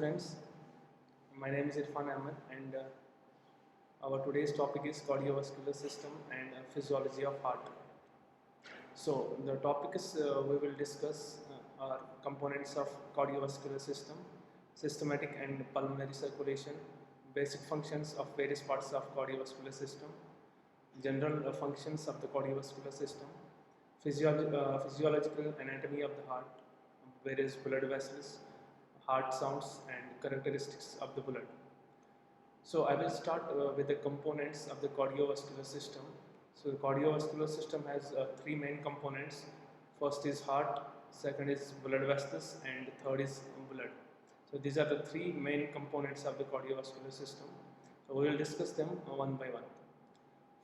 students. My name is Irfan Ahmed and our today's topic is cardiovascular system and physiology of heart. So the topic is we will discuss are components of cardiovascular system, systematic and pulmonary circulation, basic functions of various parts of cardiovascular system, general functions of the cardiovascular system, physiological anatomy of the heart, various blood vessels, heart sounds and characteristics of the blood. So I will start with the components of the cardiovascular system. So the cardiovascular system has three main components. First is heart, second is blood vessels, and third is blood. So these are the three main components of the cardiovascular system. So we will discuss them one by one.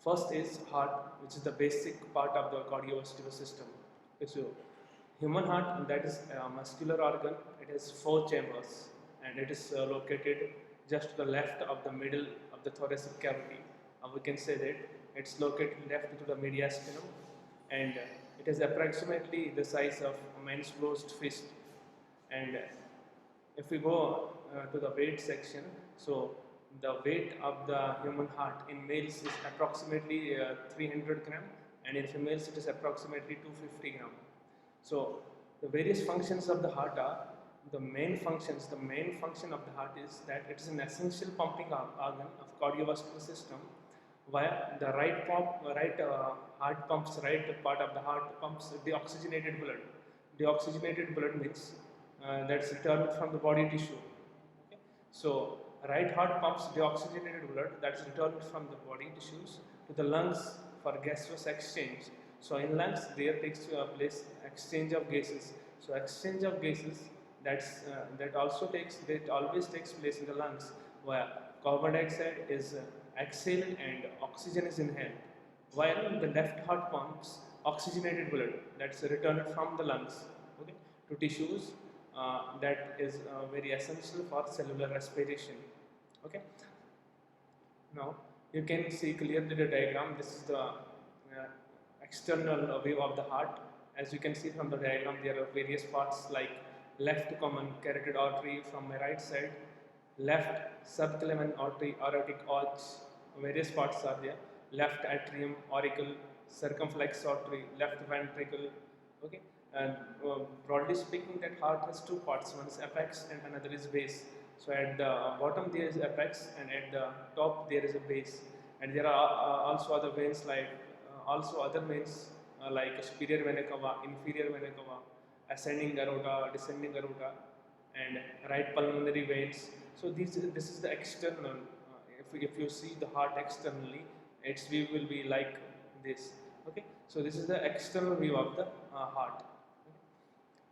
First is heart, which is the basic part of the cardiovascular system. Okay, so human heart, that is a muscular organ. It has 4 chambers and it is located just to the left of the middle of the thoracic cavity. We can say that it's located left to the mediastinum and it is approximately the size of a man's closed fist. And if we go to the weight section, so the weight of the human heart in males is approximately 300 gram and in females it is approximately 250 gram. So the various functions of the heart are the main function of the heart is that it is an essential pumping organ of cardiovascular system, where the right heart pumps, right part of the heart pumps deoxygenated blood. Deoxygenated blood means that's returned from the body tissue. Okay? So right heart pumps deoxygenated blood that's returned from the body tissues to the lungs for gaseous exchange. So in lungs there takes place exchange of gases. So exchange of gases that always takes place in the lungs, where carbon dioxide is exhaled and oxygen is inhaled, while the left heart pumps oxygenated blood that's returned from the lungs, okay, to tissues that is very essential for cellular respiration. Okay. Now you can see clearly the diagram. This is the external view of the heart. As you can see from the diagram, there are various parts like left common carotid artery from my right side, left subclavian artery, aortic arch, various parts are there, left atrium, auricle, circumflex artery, left ventricle. Okay, and broadly speaking, that heart has two parts, one is apex and another is base. So at the bottom there is apex and at the top there is a base, and there are also other veins like like superior vena cava, inferior vena cava, ascending aorta, descending aorta, and right pulmonary veins. So this is the external. If you see the heart externally, its view will be like this. Okay, so this is the external view of the heart. Okay.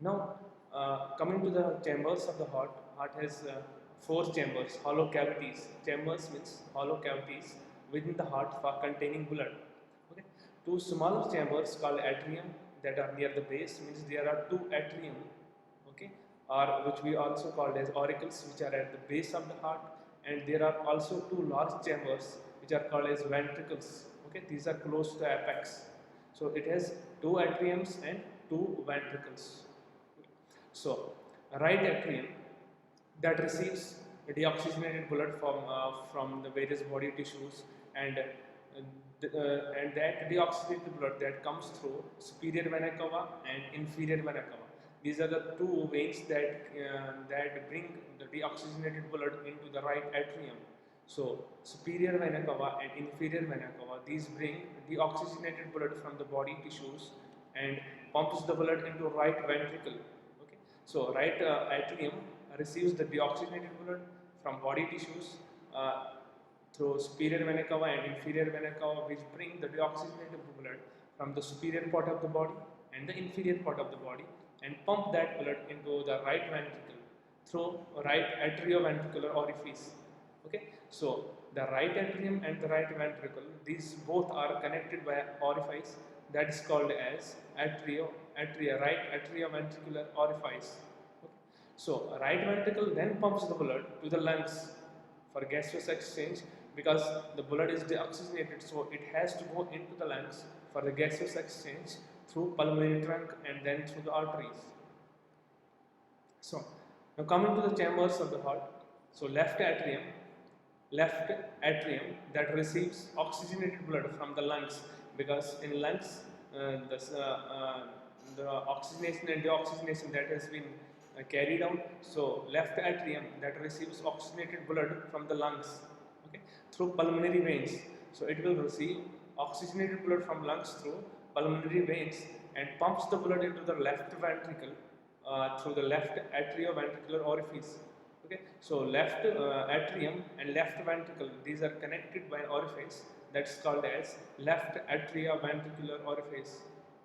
Now coming to the chambers of the heart, heart has 4 chambers, hollow cavities. Chambers means hollow cavities within the heart for containing blood. Okay. 2 smaller chambers called atrium that are near the base, means there are 2 atrium, okay, or which we also called as auricles, which are at the base of the heart, and there are also 2 large chambers which are called as ventricles. Okay, these are close to the apex. So it has 2 atriums and 2 ventricles. So right atrium that receives deoxygenated blood from the various body tissues, and that deoxygenated blood that comes through superior vena cava and inferior vena cava. These are the 2 veins that bring the deoxygenated blood into the right atrium. So superior vena cava and inferior vena cava, these bring deoxygenated blood from the body tissues and pumps the blood into right ventricle. Okay, so right atrium receives the deoxygenated blood from body tissues through superior vena cava and inferior vena cava, which bring the deoxygenated blood from the superior part of the body and the inferior part of the body and pump that blood into the right ventricle through right atrioventricular orifice. Okay, so the right atrium and the right ventricle, these both are connected by orifice that is called as right atrioventricular orifice. Okay. So right ventricle then pumps the blood to the lungs for gaseous exchange, because the blood is deoxygenated, so it has to go into the lungs for the gaseous exchange through pulmonary trunk and then through the arteries. So Now coming to the chambers of the heart, so left atrium that receives oxygenated blood from the lungs, because in lungs the oxygenation and deoxygenation that has been carried out. So left atrium that receives oxygenated blood from the lungs, okay, through pulmonary veins. So it will receive oxygenated blood from lungs through pulmonary veins and pumps the blood into the left ventricle through the left atrioventricular orifice. Okay, so left atrium and left ventricle, these are connected by an orifice that's called as left atrioventricular orifice.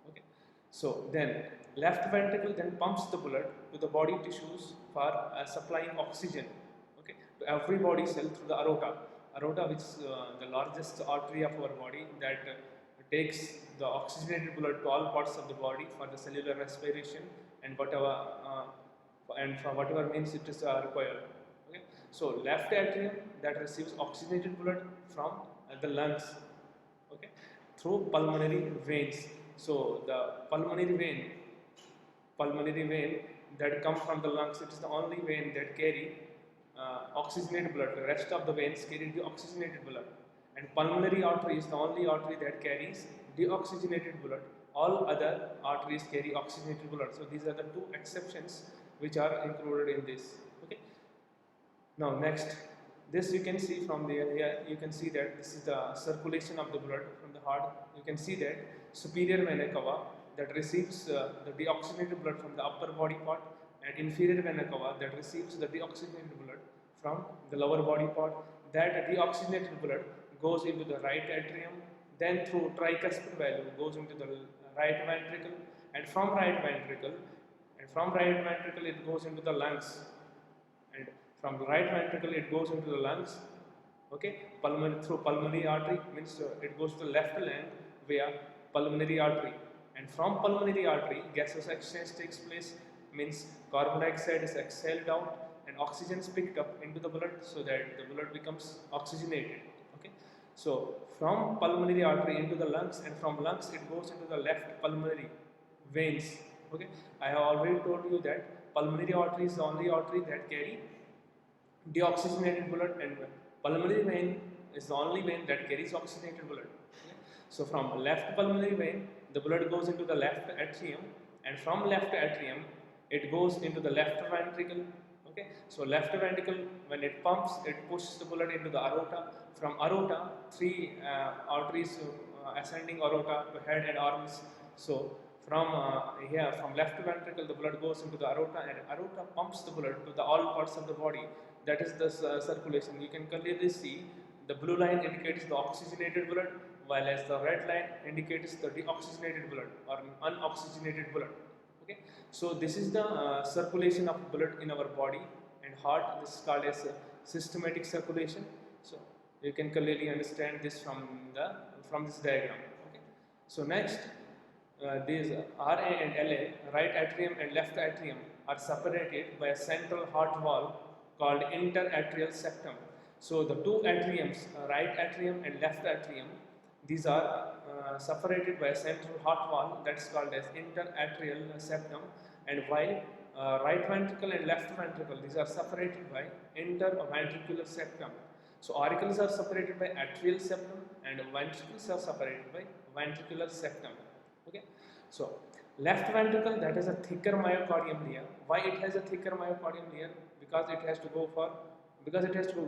Okay, so then left ventricle then pumps the blood to the body tissues for supplying oxygen, okay, to every body cell through the aorta. Aorta, which is the largest artery of our body that takes the oxygenated blood to all parts of the body for the cellular respiration and whatever for whatever means it is required. Okay, so left atrium that receives oxygenated blood from the lungs, okay, through pulmonary veins. So the pulmonary vein that come from the lungs, it is the only vein that carry oxygenated blood. The rest of the veins carry deoxygenated blood, and pulmonary artery is the only artery that carries deoxygenated blood. All other arteries carry oxygenated blood. So these are the two exceptions which are included in this. Okay. Now next, this you can see from the here. You can see that this is the circulation of the blood from the heart. You can see that superior vena cava that receives the deoxygenated blood from the upper body part, and inferior vena cava that receives the deoxygenated blood from the lower body part. That deoxygenated blood goes into the right atrium, then through tricuspid valve goes into the right ventricle, and from right ventricle it goes into the lungs, and from the right ventricle it goes into the lungs. Okay, through pulmonary artery means it goes to the left lung via pulmonary artery, and from pulmonary artery gaseous exchange takes place, means carbon dioxide is exhaled out and oxygen is picked up into the blood, so that the blood becomes oxygenated. Okay, so from pulmonary artery into the lungs, and from lungs it goes into the left pulmonary veins. Okay, I have already told you that pulmonary artery is the only artery that carry deoxygenated blood, and pulmonary vein is the only vein that carries oxygenated blood. Okay? So from left pulmonary vein, the blood goes into the left atrium, and from left atrium, it goes into the left ventricle. Okay, so left ventricle, when it pumps, it pushes the blood into the aorta. From aorta, three arteries ascending aorta to head and arms. So from here, from left ventricle, the blood goes into the aorta, and aorta pumps the blood to the all parts of the body. That is the circulation. You can clearly see the blue line indicates the oxygenated blood, while as the red line indicates the deoxygenated blood or unoxygenated blood. Okay, so this is the circulation of blood in our body and heart. This is called as systematic circulation. So you can clearly understand this from this diagram. Okay, so next, these RA and LA, right atrium and left atrium, are separated by a central heart valve called interatrial septum. So the two atriums, right atrium and left atrium, these are separated by a central heart valve that is called as interatrial septum, and while right ventricle and left ventricle, these are separated by interventricular septum. So auricles are separated by atrial septum and ventricles are separated by ventricular septum. Okay, so left ventricle, that has a thicker myocardium layer. Why it has a thicker myocardium layer? Because it has to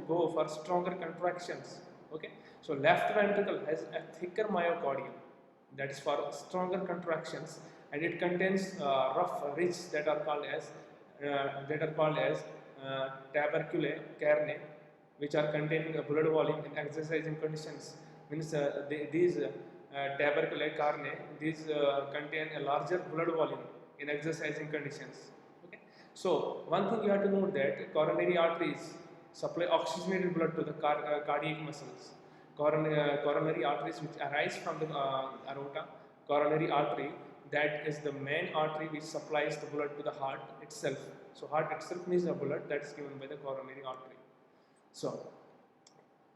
go for stronger contractions. Okay, so left ventricle has a thicker myocardium, that is for stronger contractions, and it contains rough ridges that are called as tuberculi carne, which are containing a blood volume in exercising conditions. Means these tuberculi carne, these contain a larger blood volume in exercising conditions. Okay, so one thing you have to note that coronary arteries supply oxygenated blood to the cardiac muscles. Coronary arteries which arise from the aorta, coronary artery, that is the main artery which supplies the blood to the heart itself. So heart itself needs the blood that is given by the coronary artery. So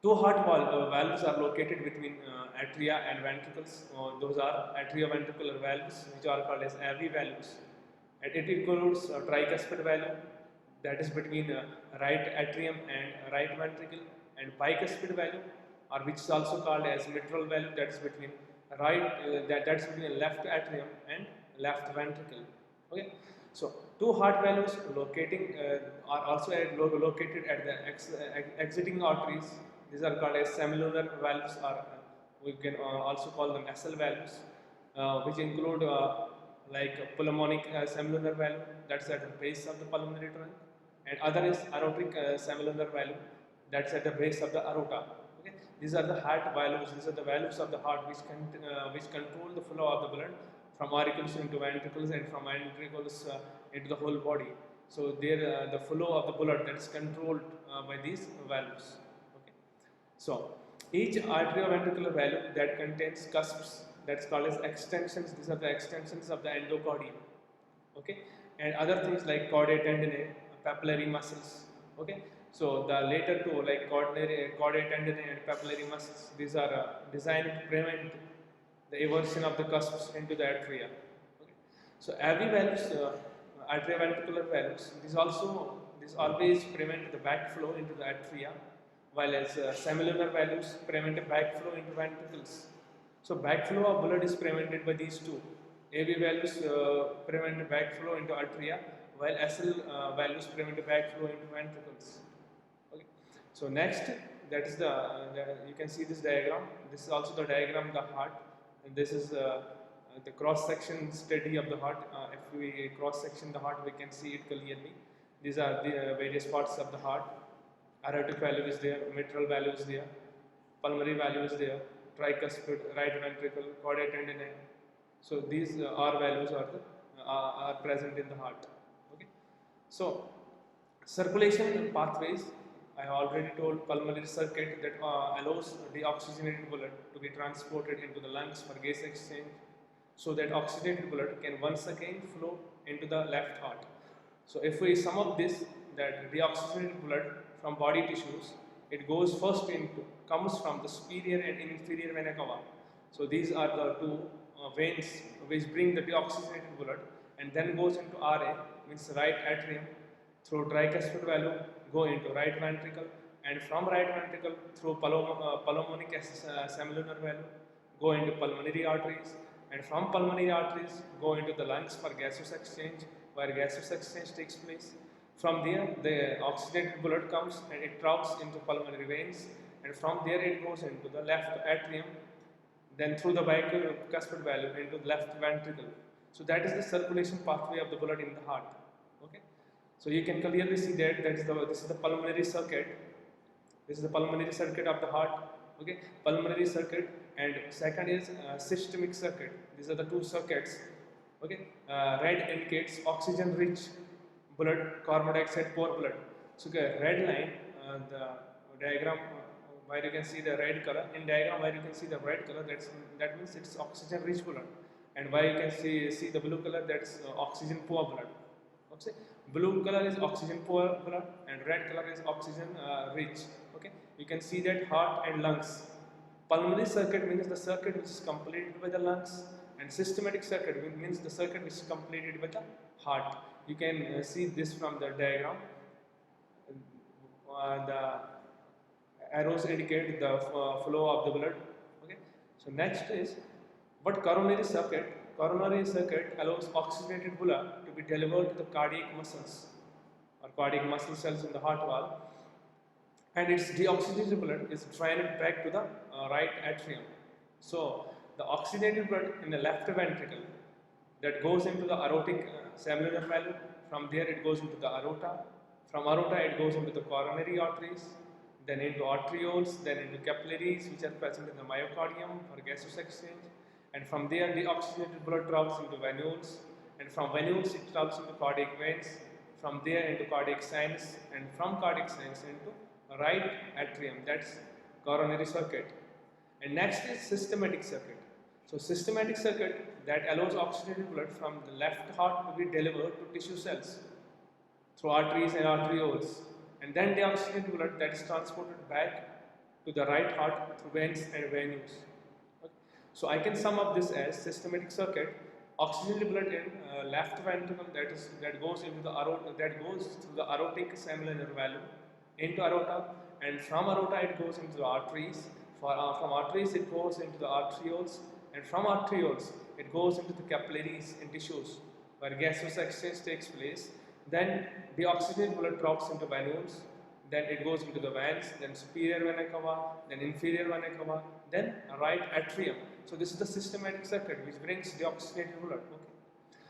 two heart valves are located between atria and ventricles. Those are atrioventricular valves, which are called as AV valves. And it includes tricuspid valve, that is between right atrium and right ventricle, and bicuspid value, or which is also called as mitral value, that is between that's between left atrium and left ventricle. Okay, so two heart values are also located at the exiting arteries. These are called as semilunar valves, or we can also call them SL valves, which include like pulmonic semilunar valve, that's at the base of the pulmonary trunk, and other is aortic semilunar valve, that's at the base of the aorta. Okay, these are the heart valves. These are the valves of the heart which control the flow of the blood from auricles into ventricles and from ventricles into the whole body. So there, the flow of the blood that is controlled by these valves. Okay. So each arterioventricular valve that contains cusps, that's called as extensions. These are the extensions of the endocardium. Okay, and other things like chordae tendineae, papillary muscles. Okay, so the later two like chordae tendineae and papillary muscles, these are designed to prevent the eversion of the cusps into the atria. Okay, so AV valves, atrioventricular valves, these always prevent the backflow into the atria, while as semilunar valves prevent a backflow into ventricles. So backflow of blood is prevented by these two. AV valves prevent backflow into atria, while SL valves prevent backflow into ventricles. Okay. So next, that is you can see this diagram. This is also the diagram of the heart, and this is the cross section study of the heart. If we cross section the heart, we can see it clearly. These are the various parts of the heart. Aortic valve is there, mitral valve is there, pulmonary valve is there, tricuspid, right ventricle, chordae tendineae. So these R values are present in the heart. Okay. So circulation pathways, I have already told pulmonary circuit that allows deoxygenated blood to be transported into the lungs for gas exchange, so that oxygenated blood can once again flow into the left heart. So if we sum up this, that deoxygenated blood from body tissues, it comes from the superior and inferior vena cava. So these are the two veins which bring the deoxygenated blood, and then goes into RA, means right atrium, through tricuspid valve, go into right ventricle, and from right ventricle through pulmonic semilunar valve, go into pulmonary arteries, and from pulmonary arteries go into the lungs for gaseous exchange, where gaseous exchange takes place. From there, the oxygenated blood comes and it travels into pulmonary veins, and from there it goes into the left atrium, then through the bicuspid valve into the left ventricle. So that is the circulation pathway of the blood in the heart. Okay. So you can clearly see that this is the pulmonary circuit. This is the pulmonary circuit of the heart. Okay, pulmonary circuit, and second is systemic circuit. These are the two circuits. Okay, red indicates oxygen-rich blood, carbon dioxide poor blood. So red line, the diagram where you can see the red color. In diagram where you can see the red color, that means it's oxygen-rich blood, and where you can see the blue color, that's oxygen poor blood. Okay, blue color is oxygen poor blood, and red color is oxygen rich. Okay, you can see that heart and lungs. Pulmonary circuit means the circuit which is completed by the lungs, and systematic circuit means the circuit which is completed by the heart. You can see this from the diagram. The arrows indicate the flow of the blood. Okay. So next is what coronary circuit. Coronary circuit allows oxygenated blood to be delivered to the cardiac muscles or cardiac muscle cells in the heart wall, and its deoxygenated blood is drained back to the right atrium. So the oxygenated blood in the left ventricle, that goes into the aortic semilunar valve. From there it goes into the aorta. From aorta it goes into the coronary arteries, then into arterioles, then into capillaries which are present in the myocardium for gaseous exchange, and from there the oxygenated blood travels into venules, and from venules it travels into cardiac veins, from there into cardiac sinus, and from cardiac sinus into right atrium, that's coronary circuit. And next is systematic circuit. So systematic circuit that allows oxygenated blood from the left heart to be delivered to tissue cells through arteries and arterioles, and then the oxygenated blood that is transported back to the right heart through veins and venues. Okay. So I can sum up this as systematic circuit Oxygenated blood in left ventricle, that goes into the aorta, that goes through the aortic seminal valve into aorta, and from aorta it goes into the arteries. From arteries it goes into the arterioles, and from arterioles it goes into the capillaries and tissues where gaseous exchange takes place. Then the oxygenated blood drops into venules, then it goes into the veins, then superior vena cava, then inferior vena cava, then right atrium. So this is the systematic circuit which brings the oxygenated blood. Okay.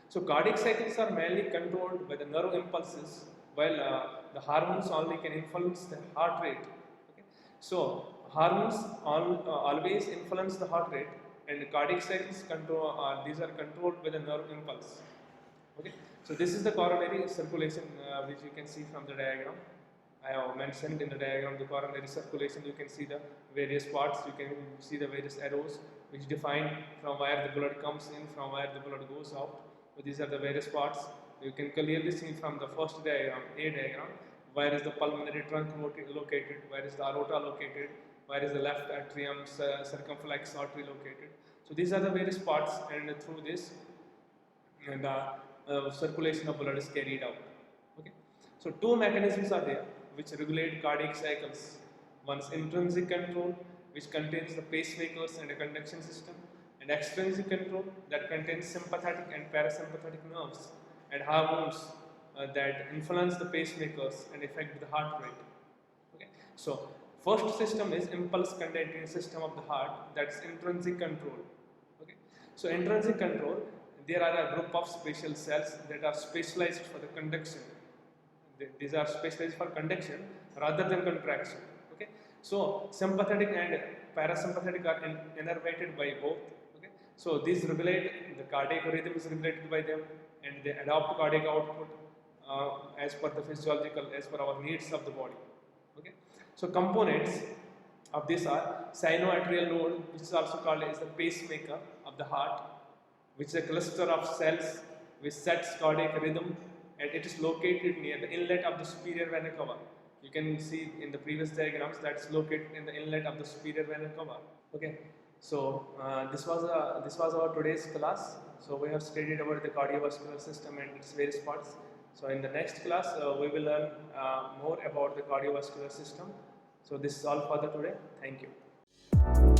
So cardiac cycles are mainly controlled by the nerve impulses, while the hormones only can influence the heart rate. Okay. So hormones always influence the heart rate, and the cardiac cycles these are controlled by the nerve impulse. Okay. So this is the coronary circulation which you can see from the diagram. I have mentioned in the diagram the coronary circulation. You can see the various parts, you can see the various arrows which define from where the blood comes in, from where the blood goes out. So these are the various parts. You can clearly see from the first diagram, A diagram, where is the pulmonary trunk located, where is the aorta located, where is the left atrium circumflex artery located. So these are the various parts, and through this the circulation of blood is carried out. Okay. So two mechanisms are there which regulate cardiac cycles. One is intrinsic control, which contains the pacemakers and a conduction system, and extrinsic control that contains sympathetic and parasympathetic nerves and hormones that influence the pacemakers and affect the heart rate. Okay. So first system is impulse conducting system of the heart, that's intrinsic control. Okay. So intrinsic control, there are a group of special cells that are specialized for the conduction. These are specialized for conduction rather than contraction. Okay. So sympathetic and parasympathetic are innervated by both. Okay. So these regulate the cardiac rhythm is regulated by them, and they adopt cardiac output as per the physiological, as per our needs of the body. Okay. So components of this are sinoatrial node, which is also called as the pacemaker of the heart, which is a cluster of cells which sets cardiac rhythm, and it is located near the inlet of the superior vena cava. You can see in the previous diagrams that's located in the inlet of the superior vena cava. Okay, so this was our today's class. So we have studied about the cardiovascular system and its various parts. So in the next class we will learn more about the cardiovascular system. So this is all for the today. Thank you.